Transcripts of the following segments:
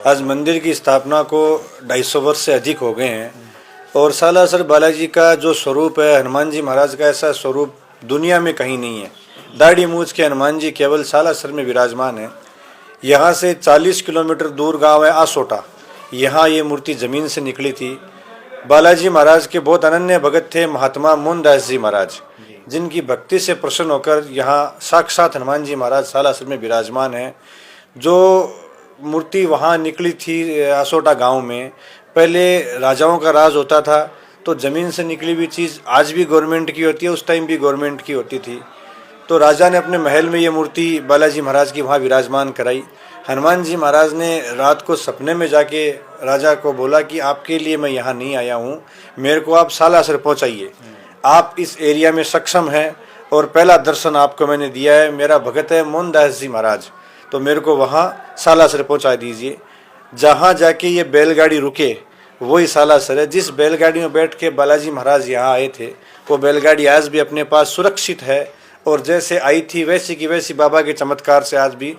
आज मंदिर की स्थापना को 250 वर्ष से अधिक हो गए हैं और सालासर बालाजी का जो स्वरूप है, हनुमान जी महाराज का ऐसा स्वरूप दुनिया में कहीं नहीं है। दाढ़ी मूछ के हनुमान जी केवल सालासर में विराजमान है। यहाँ से 40 किलोमीटर दूर गांव है आसोटा, यहाँ ये मूर्ति ज़मीन से निकली थी। बालाजी महाराज के बहुत अनन्य भगत थे महात्मा मोहनदास जी महाराज, जिनकी भक्ति से प्रसन्न होकर यहाँ साक्षात हनुमान जी महाराज सालासर में विराजमान है। जो मूर्ति वहाँ निकली थी आसोटा गांव में, पहले राजाओं का राज होता था तो ज़मीन से निकली हुई चीज़ आज भी गवर्नमेंट की होती है, उस टाइम भी गवर्नमेंट की होती थी। तो राजा ने अपने महल में ये मूर्ति बालाजी महाराज की वहाँ विराजमान कराई। हनुमान जी महाराज ने रात को सपने में जाके राजा को बोला कि आपके लिए मैं यहाँ नहीं आया हूँ, मेरे को आप सालासर पहुँचाइए, आप इस एरिया में सक्षम हैं और पहला दर्शन आपको मैंने दिया है, मेरा भगत है मोहनदास जी महाराज, तो मेरे को वहाँ सालासर पहुँचा दीजिए। जहाँ जाके ये बैलगाड़ी रुके वही सालासर है। जिस बैलगाड़ी में बैठ के बालाजी महाराज यहाँ आए थे वो बैलगाड़ी आज भी अपने पास सुरक्षित है और जैसे आई थी वैसी की वैसी बाबा के चमत्कार से आज भी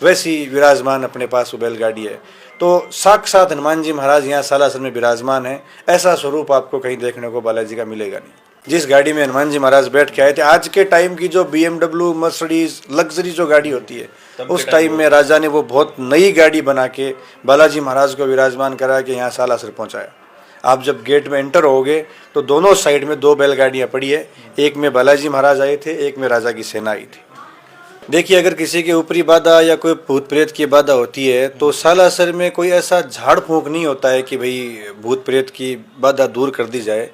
वैसी विराजमान अपने पास वो बैलगाड़ी है। तो साक्षात हनुमान जी महाराज यहाँ सालासर में विराजमान है। ऐसा स्वरूप आपको कहीं देखने को बालाजी का मिलेगा नहीं। जिस गाड़ी में हनुमान जी महाराज बैठ के आए थे, आज के टाइम की जो BMW मर्सिडीज लग्जरी जो गाड़ी होती है, उस टाइम में राजा ने वो बहुत नई गाड़ी बना के बालाजी महाराज को विराजमान करा के यहाँ सालासर पहुँचाया। आप जब गेट में एंटर होगे तो दोनों साइड में 2 बैलगाड़ियाँ पड़ी है, एक में बालाजी महाराज आए थे, एक में राजा की सेना आई थी। देखिए, अगर किसी के ऊपरी बाधा या कोई भूत प्रेत की बाधा होती है तो सालासर में कोई ऐसा झाड़ फूंक नहीं होता है कि भाई भूत प्रेत की बाधा दूर कर दी जाए।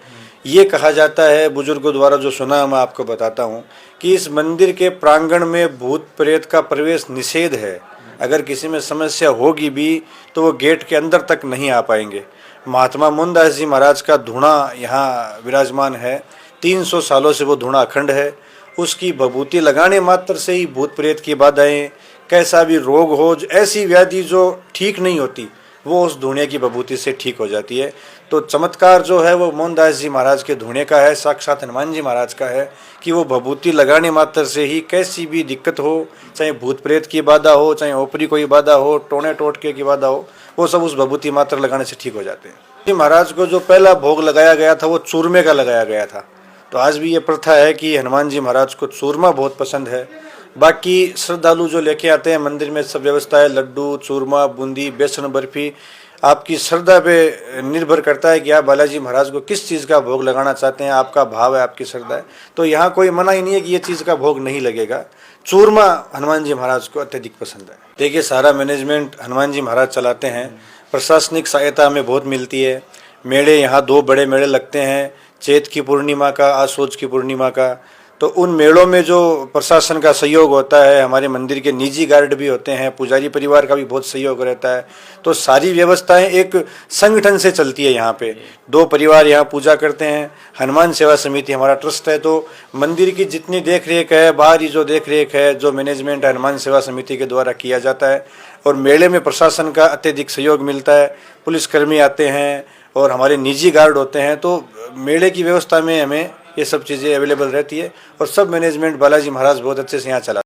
ये कहा जाता है बुजुर्गों द्वारा, जो सुना मैं आपको बताता हूँ, कि इस मंदिर के प्रांगण में भूत प्रेत का प्रवेश निषेध है। अगर किसी में समस्या होगी भी तो वो गेट के अंदर तक नहीं आ पाएंगे। महात्मा मोहनदास जी महाराज का धूणा यहाँ विराजमान है, 300 सालों से वो धूणा अखंड है। उसकी भभूति लगाने मात्र से ही भूत प्रेत की बाधाएं, कैसा भी रोग हो, ऐसी व्याधि जो ठीक नहीं होती वो उस धूणे की भभूति से ठीक हो जाती है। तो चमत्कार जो है वो मोहनदास जी महाराज के धूणे का है, साक्षात हनुमान जी महाराज का है, कि वो भभूति लगाने मात्र से ही कैसी भी दिक्कत हो, चाहे भूत प्रेत की बाधा हो, चाहे ऊपरी कोई बाधा हो, टोने टोटके की बाधा हो, वो सब उस भभूति मात्र लगाने से ठीक हो जाते हैं। जी महाराज को जो पहला भोग लगाया गया था वो चूरमे का लगाया गया था। तो आज भी ये प्रथा है कि हनुमान जी महाराज को चूरमा बहुत पसंद है। बाकी श्रद्धालु जो लेके आते हैं मंदिर में सब व्यवस्था है, लड्डू, चूरमा, बूंदी, बेसन बर्फी। आपकी श्रद्धा पे निर्भर करता है कि आप बालाजी महाराज को किस चीज़ का भोग लगाना चाहते हैं, आपका भाव है, आपकी श्रद्धा है। तो यहाँ कोई मना ही नहीं है कि ये चीज़ का भोग नहीं लगेगा। चूरमा हनुमान जी महाराज को अत्यधिक पसंद है। देखिए, सारा मैनेजमेंट हनुमान जी महाराज चलाते हैं, प्रशासनिक सहायता हमें बहुत मिलती है। मेले यहाँ 2 बड़े मेले लगते हैं, चैत की पूर्णिमा का, आसोज की पूर्णिमा का। तो उन मेलों में जो प्रशासन का सहयोग होता है, हमारे मंदिर के निजी गार्ड भी होते हैं, पुजारी परिवार का भी बहुत सहयोग रहता है। तो सारी व्यवस्थाएं एक संगठन से चलती है। यहाँ पे 2 परिवार यहाँ पूजा करते हैं। हनुमान सेवा समिति हमारा ट्रस्ट है, तो मंदिर की जितनी देख रेख है, बाहरी जो देख रेख है, जो मैनेजमेंट हनुमान सेवा समिति के द्वारा किया जाता है। और मेले में प्रशासन का अत्यधिक सहयोग मिलता है, पुलिसकर्मी आते हैं और हमारे निजी गार्ड होते हैं। तो मेले की व्यवस्था में हमें ये सब चीज़ें अवेलेबल रहती है और सब मैनेजमेंट बालाजी महाराज बहुत अच्छे से यहाँ चला।